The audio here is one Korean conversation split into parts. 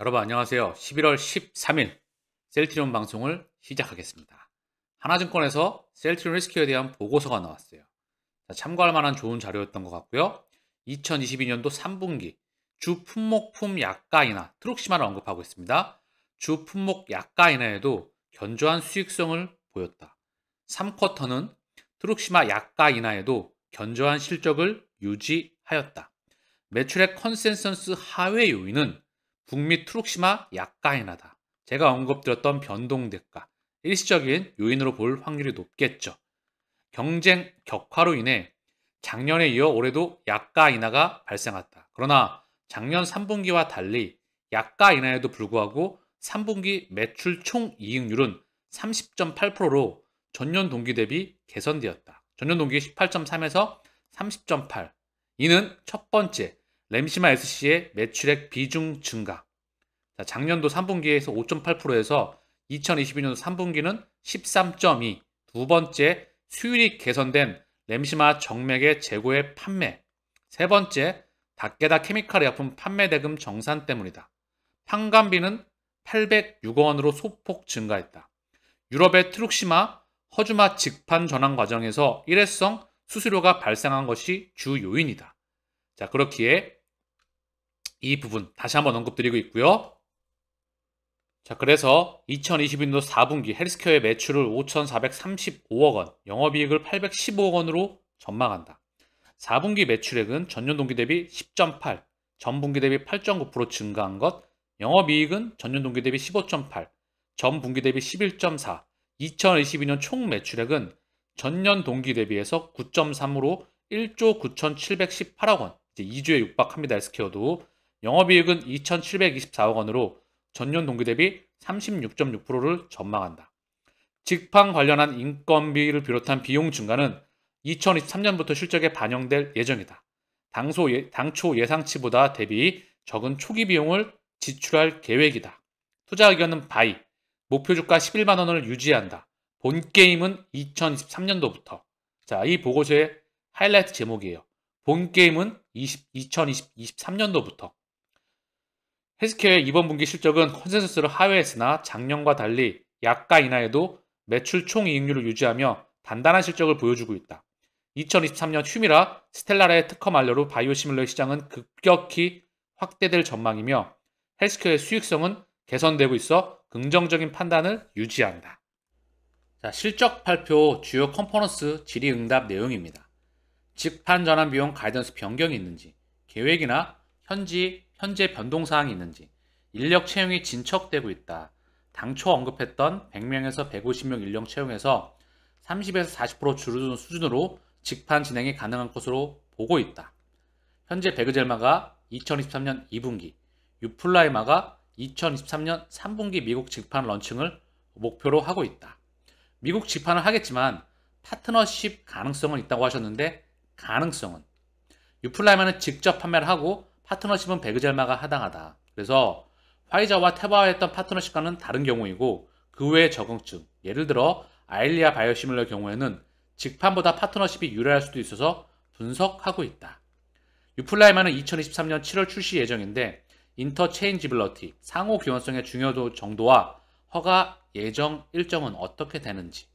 여러분 안녕하세요. 11월 13일 셀트리온 방송을 시작하겠습니다. 하나증권에서 셀트리온 리스크에 대한 보고서가 나왔어요. 참고할 만한 좋은 자료였던 것 같고요. 2022년도 3분기 주 품목품 약가 인하 트룩시마를 언급하고 있습니다. 주 품목 약가 인하에도 견조한 수익성을 보였다. 3쿼터는 트룩시마 약가 인하에도 견조한 실적을 유지하였다. 매출액 컨센서스 하회 요인은 북미 트룩시마 약가 인하다. 제가 언급드렸던 변동대가, 일시적인 요인으로 볼 확률이 높겠죠. 경쟁 격화로 인해 작년에 이어 올해도 약가 인하가 발생했다. 그러나 작년 3분기와 달리 약가 인하에도 불구하고 3분기 매출 총이익률은 30.8%로 전년 동기 대비 개선되었다. 전년 동기 18.3에서 30.8. 이는 첫 번째 램시마 SC의 매출액 비중 증가. 작년도 3분기에서 5.8%에서 2022년도 3분기는 13.2. 두 번째 수율이 개선된 램시마 정맥의 재고의 판매. 세 번째 닥게다 케미칼 의약품 판매 대금 정산 때문이다. 판관비는 806억 원으로 소폭 증가했다. 유럽의 트룩시마 허주마 직판 전환 과정에서 일회성 수수료가 발생한 것이 주 요인이다. 자, 그렇기에 이 부분 다시 한번 언급드리고 있고요. 자, 그래서 2022년도 4분기 헬스케어의 매출을 5,435억 원, 영업이익을 815억 원으로 전망한다. 4분기 매출액은 전년 동기 대비 10.8, 전분기 대비 8.9% 증가한 것, 영업이익은 전년 동기 대비 15.8, 전분기 대비 11.4, 2022년 총 매출액은 전년 동기 대비해서 9.3으로 1조 9,718억 원, 이제 2조에 육박합니다. 헬스케어도. 영업이익은 2,724억 원으로 전년 동기 대비 36.6%를 전망한다. 직판 관련한 인건비를 비롯한 비용 증가는 2023년부터 실적에 반영될 예정이다. 당초 예상치보다 대비 적은 초기 비용을 지출할 계획이다. 투자 의견은 바이, 목표 주가 11만 원을 유지한다. 본 게임은 2023년도부터. 자, 이 보고서의 하이라이트 제목이에요. 본 게임은 2023년도부터. 헬스케어의 이번 분기 실적은 컨센서스를 하회했으나 작년과 달리 약가 인하에도 매출 총이익률을 유지하며 단단한 실적을 보여주고 있다. 2023년 휴미라, 스텔라라의 특허 만료로 바이오시밀러 시장은 급격히 확대될 전망이며 헬스케어의 수익성은 개선되고 있어 긍정적인 판단을 유지한다. 자, 실적 발표 주요 컴포넌스 질의응답 내용입니다. 직판 전환 비용 가이던스 변경이 있는지, 계획이나 현재 변동사항이 있는지, 인력 채용이 진척되고 있다. 당초 언급했던 100명에서 150명 인력 채용에서 30에서 40% 줄어드는 수준으로 직판 진행이 가능한 것으로 보고 있다. 현재 베그젤마가 2023년 2분기, 유플라이마가 2023년 3분기 미국 직판 런칭을 목표로 하고 있다. 미국 직판을 하겠지만 파트너십 가능성은 있다고 하셨는데 가능성은 유플라이마는 직접 판매를 하고 파트너십은 베그젤마가 하당하다. 그래서 화이자와 테바와 했던 파트너십과는 다른 경우이고 그 외의 적응증, 예를 들어 아일리아 바이오시밀러의 경우에는 직판보다 파트너십이 유리할 수도 있어서 분석하고 있다. 유플라이마는 2023년 7월 출시 예정인데 인터체인지빌러티, 상호 교환성의 중요도 정도와 허가 예정 일정은 어떻게 되는지,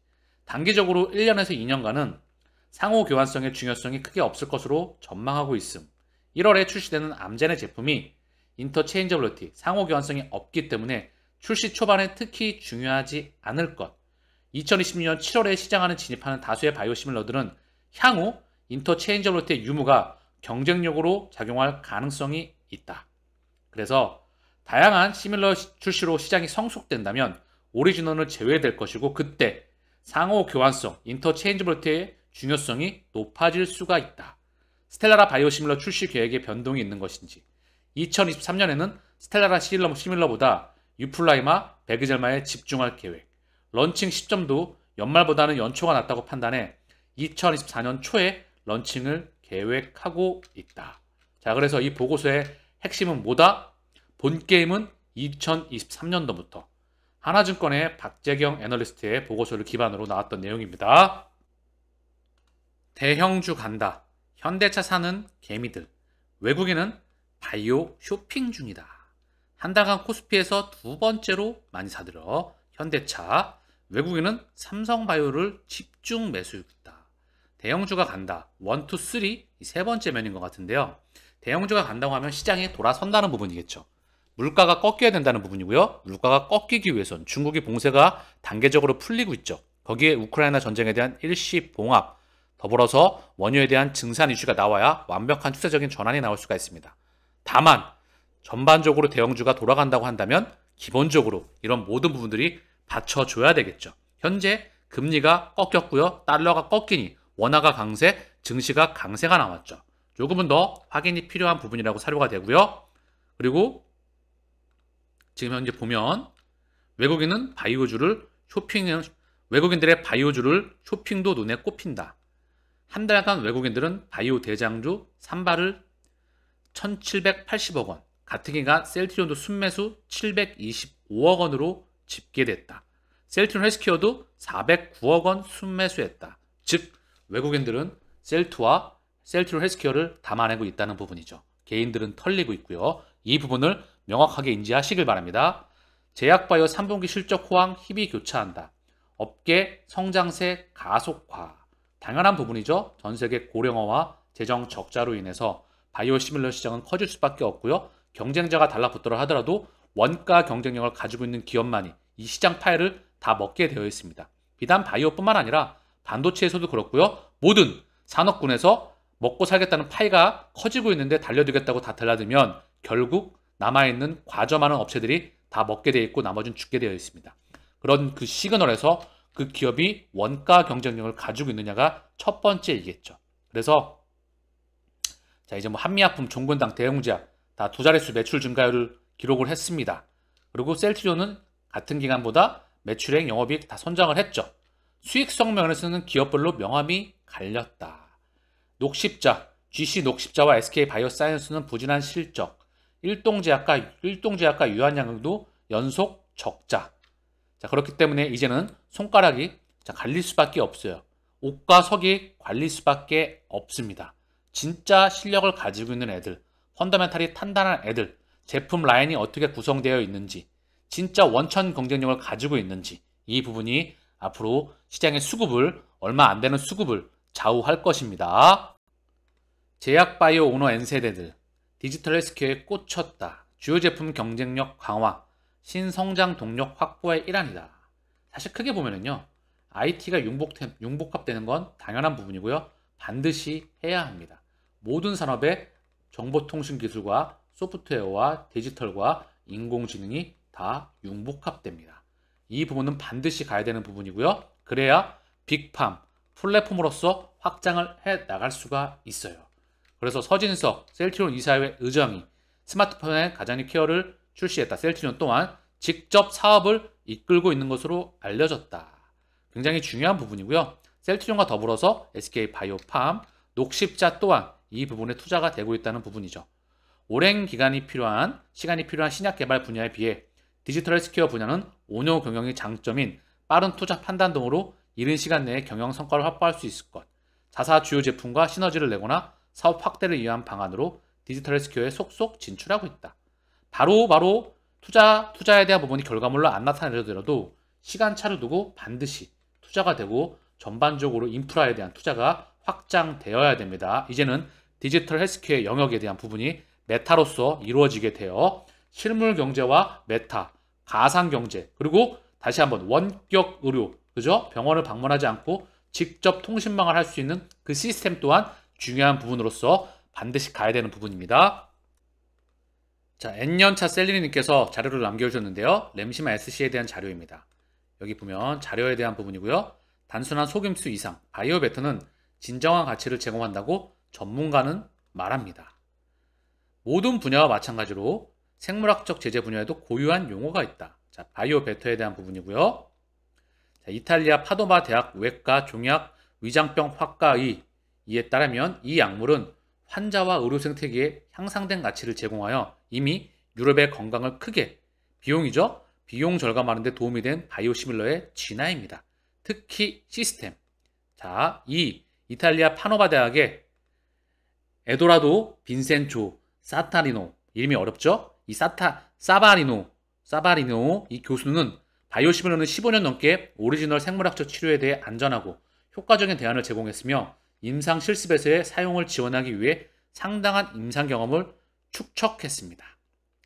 단기적으로 1년에서 2년간은 상호 교환성의 중요성이 크게 없을 것으로 전망하고 있음. 1월에 출시되는 암젠의 제품이 인터체인저블리티, 상호 교환성이 없기 때문에 출시 초반에 특히 중요하지 않을 것. 2020년 7월에 시장안에 진입하는 다수의 바이오시밀러들은 향후 인터체인저블리티의 유무가 경쟁력으로 작용할 가능성이 있다. 그래서 다양한 시밀러 출시로 시장이 성숙된다면 오리지널을 제외될 것이고 그때 상호 교환성, 인터체인저블리티의 중요성이 높아질 수가 있다. 스텔라라 바이오시밀러 출시 계획에 변동이 있는 것인지, 2023년에는 스텔라라 시밀러보다 유플라이마, 베그젤마에 집중할 계획, 런칭 시점도 연말보다는 연초가 낫다고 판단해 2024년 초에 런칭을 계획하고 있다. 자, 그래서 이 보고서의 핵심은 뭐다? 본 게임은 2023년도부터. 하나증권의 박재경 애널리스트의 보고서를 기반으로 나왔던 내용입니다. 대형주 간다. 현대차 사는 개미들. 외국인은 바이오 쇼핑 중이다. 한 달간 코스피에서 두 번째로 많이 사들여 현대차, 외국인은 삼성바이오를 집중 매수했다. 대형주가 간다. 1, 2, 3, 이 세 번째 면인 것 같은데요. 대형주가 간다고 하면 시장이 돌아선다는 부분이겠죠. 물가가 꺾여야 된다는 부분이고요. 물가가 꺾이기 위해선 중국의 봉쇄가 단계적으로 풀리고 있죠. 거기에 우크라이나 전쟁에 대한 일시 봉합, 더불어서 원유에 대한 증산 이슈가 나와야 완벽한 추세적인 전환이 나올 수가 있습니다. 다만 전반적으로 대형주가 돌아간다고 한다면 기본적으로 이런 모든 부분들이 받쳐줘야 되겠죠. 현재 금리가 꺾였고요. 달러가 꺾이니 원화가 강세, 증시가 강세가 나왔죠. 조금은 더 확인이 필요한 부분이라고 사료가 되고요. 그리고 지금 현재 보면 외국인들의 바이오주를 쇼핑도 눈에 꼽힌다. 한 달간 외국인들은 바이오 대장주 삼바를 1780억 원, 같은 기간 셀트리온도 순매수 725억 원으로 집계됐다. 셀트리온 헬스케어도 409억 원 순매수했다. 즉 외국인들은 셀트와 셀트리온 헬스케어를 담아내고 있다는 부분이죠. 개인들은 털리고 있고요. 이 부분을 명확하게 인지하시길 바랍니다. 제약바이오 3분기 실적 호황 희비 교차한다. 업계 성장세 가속화. 당연한 부분이죠. 전 세계 고령화와 재정 적자로 인해서 바이오 시밀러 시장은 커질 수밖에 없고요. 경쟁자가 달라붙더라 하더라도 원가 경쟁력을 가지고 있는 기업만이 이 시장 파일을 다 먹게 되어 있습니다. 비단 바이오뿐만 아니라 반도체에서도 그렇고요. 모든 산업군에서 먹고 살겠다는 파이가 커지고 있는데 달려들겠다고 다 달라들면 결국 남아있는 과점하는 업체들이 다 먹게 되어 있고 나머지는 죽게 되어 있습니다. 그런 그 시그널에서 그 기업이 원가 경쟁력을 가지고 있느냐가 첫 번째이겠죠. 그래서 자 이제 뭐 한미약품, 종근당, 대웅제약 다 두 자릿수 매출 증가율을 기록을 했습니다. 그리고 셀트리온은 같은 기간보다 매출액, 영업이익 다 선장을 했죠. 수익성 면에서는 기업별로 명암이 갈렸다. 녹십자, GC 녹십자와 SK 바이오사이언스는 부진한 실적, 일동제약과 유한양도 연속 적자. 자, 그렇기 때문에 이제는 손가락이 갈릴 수밖에 없어요. 옥과 석이 갈릴 수밖에 없습니다. 진짜 실력을 가지고 있는 애들, 펀더멘탈이 탄탄한 애들, 제품 라인이 어떻게 구성되어 있는지, 진짜 원천 경쟁력을 가지고 있는지, 이 부분이 앞으로 시장의 수급을, 얼마 안 되는 수급을 좌우할 것입니다. 제약바이오 오너 N세대들, 디지털 헬스케어에 꽂혔다. 주요 제품 경쟁력 강화, 신성장 동력 확보의 일환이다. 사실 크게 보면은요, IT가 융복합되는 건 당연한 부분이고요. 반드시 해야 합니다. 모든 산업의 정보통신기술과 소프트웨어와 디지털과 인공지능이 다 융복합됩니다. 이 부분은 반드시 가야 되는 부분이고요. 그래야 빅팜, 플랫폼으로서 확장을 해 나갈 수가 있어요. 그래서 서진석, 셀트리온 이사회 의장이 스마트폰의 가전이 케어를 출시했다. 셀트리온 또한 직접 사업을 이끌고 있는 것으로 알려졌다. 굉장히 중요한 부분이고요. 셀트리온과 더불어서 SK 바이오팜, 녹십자 또한 이 부분에 투자가 되고 있다는 부분이죠. 오랜 시간이 필요한 신약 개발 분야에 비해 디지털 헬스케어 분야는 오너 경영의 장점인 빠른 투자 판단 등으로 이른 시간 내에 경영 성과를 확보할 수 있을 것, 자사 주요 제품과 시너지를 내거나 사업 확대를 위한 방안으로 디지털 헬스케어에 속속 진출하고 있다. 바로 투자에 대한 부분이 결과물로 안 나타내더라도 시간차를 두고 반드시 투자가 되고 전반적으로 인프라에 대한 투자가 확장되어야 됩니다. 이제는 디지털 헬스케어 영역에 대한 부분이 메타로서 이루어지게 되어 실물 경제와 메타, 가상 경제, 그리고 다시 한번 원격 의료, 그죠? 병원을 방문하지 않고 직접 통신망을 할 수 있는 그 시스템 또한 중요한 부분으로서 반드시 가야 되는 부분입니다. 자, N년차 셀리니님께서 자료를 남겨주셨는데요. 램시마 SC에 대한 자료입니다. 여기 보면 자료에 대한 부분이고요. 단순한 속임수 이상, 바이오베터는 진정한 가치를 제공한다고 전문가는 말합니다. 모든 분야와 마찬가지로 생물학적 제재 분야에도 고유한 용어가 있다. 자, 바이오베터에 대한 부분이고요. 자, 이탈리아 파도바 대학 외과 종약 위장병 학과의 이에 따르면 이 약물은 환자와 의료 생태계에 향상된 가치를 제공하여 이미 유럽의 건강을 크게 비용 절감하는 데 도움이 된 바이오시밀러의 진화입니다. 특히 시스템. 자, 이 이탈리아 파노바 대학의 에도라도 빈센조 사타리노, 이름이 어렵죠? 이 사바리노 이 교수는 바이오시밀러는 15년 넘게 오리지널 생물학적 치료에 대해 안전하고 효과적인 대안을 제공했으며 임상 실습에서의 사용을 지원하기 위해 상당한 임상 경험을 축적했습니다.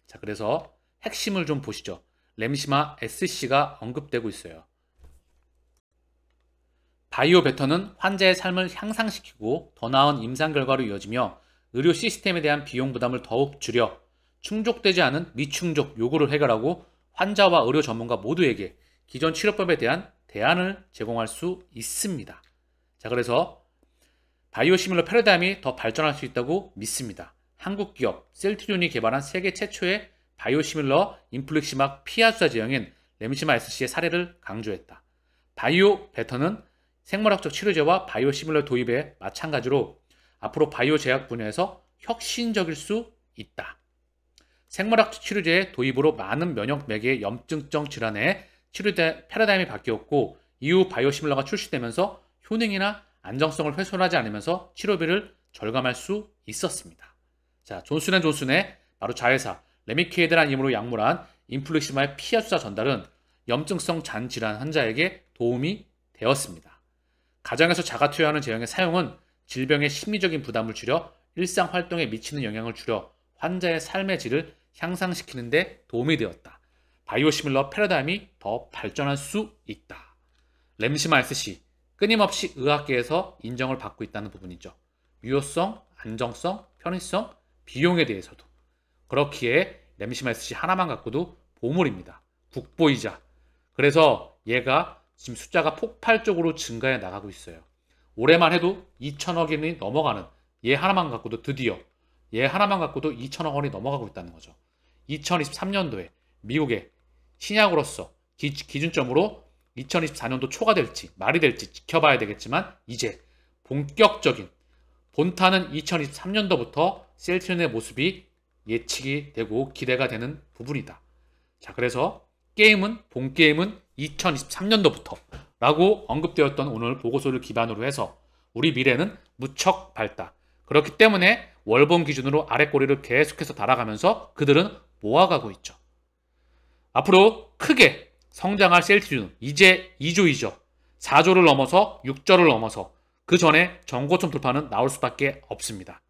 자, 그래서 핵심을 좀 보시죠. 램시마 SC가 언급되고 있어요. 바이오 베터는 환자의 삶을 향상시키고 더 나은 임상 결과로 이어지며 의료 시스템에 대한 비용 부담을 더욱 줄여 충족되지 않은 미충족 요구를 해결하고 환자와 의료 전문가 모두에게 기존 치료법에 대한 대안을 제공할 수 있습니다. 자, 그래서 바이오시밀러 패러다임이 더 발전할 수 있다고 믿습니다. 한국 기업 셀트리온이 개발한 세계 최초의 바이오시밀러 인플릭시막 피하수사 제형인 램시마 SC의 사례를 강조했다. 바이오 베터는 생물학적 치료제와 바이오시밀러 도입에 마찬가지로 앞으로 바이오 제약 분야에서 혁신적일 수 있다. 생물학적 치료제의 도입으로 많은 면역 매개의 염증성 질환의 치료 패러다임이 바뀌었고 이후 바이오시밀러가 출시되면서 효능이나 안정성을 훼손하지 않으면서 치료비를 절감할 수 있었습니다. 자, 존슨앤존슨의 바로 자회사 레미케이드라는 이름으로 약물한 인플릭시마의 피하수사 전달은 염증성 잔질환 환자에게 도움이 되었습니다. 가정에서 자가 투여하는 제형의 사용은 질병의 심리적인 부담을 줄여 일상 활동에 미치는 영향을 줄여 환자의 삶의 질을 향상시키는 데 도움이 되었다. 바이오시밀러 패러다임이 더 발전할 수 있다. 램시마 SC, 끊임없이 의학계에서 인정을 받고 있다는 부분이죠. 유효성, 안정성, 편의성, 비용에 대해서도. 그렇기에 램시마 SC 하나만 갖고도 보물입니다. 국보이자. 그래서 얘가 지금 숫자가 폭발적으로 증가해 나가고 있어요. 올해만 해도 2천억 원이 넘어가는 얘 하나만 갖고도 드디어 얘 하나만 갖고도 2천억 원이 넘어가고 있다는 거죠. 2023년도에 미국의 신약으로서 기준점으로 2024년도 초가 될지 말이 될지 지켜봐야 되겠지만 이제 본격적인 본타는 2023년도부터 셀트리온의 모습이 예측이 되고 기대가 되는 부분이다. 자, 그래서 본 게임은 2023년도부터 라고 언급되었던 오늘 보고서를 기반으로 해서 우리 미래는 무척 밝다. 그렇기 때문에 월봉 기준으로 아래 꼬리를 계속해서 달아가면서 그들은 모아가고 있죠. 앞으로 크게 성장할 셀트리온 이제 2조이죠. 4조를 넘어서 6조를 넘어서 그 전에 전고점 돌파는 나올 수밖에 없습니다.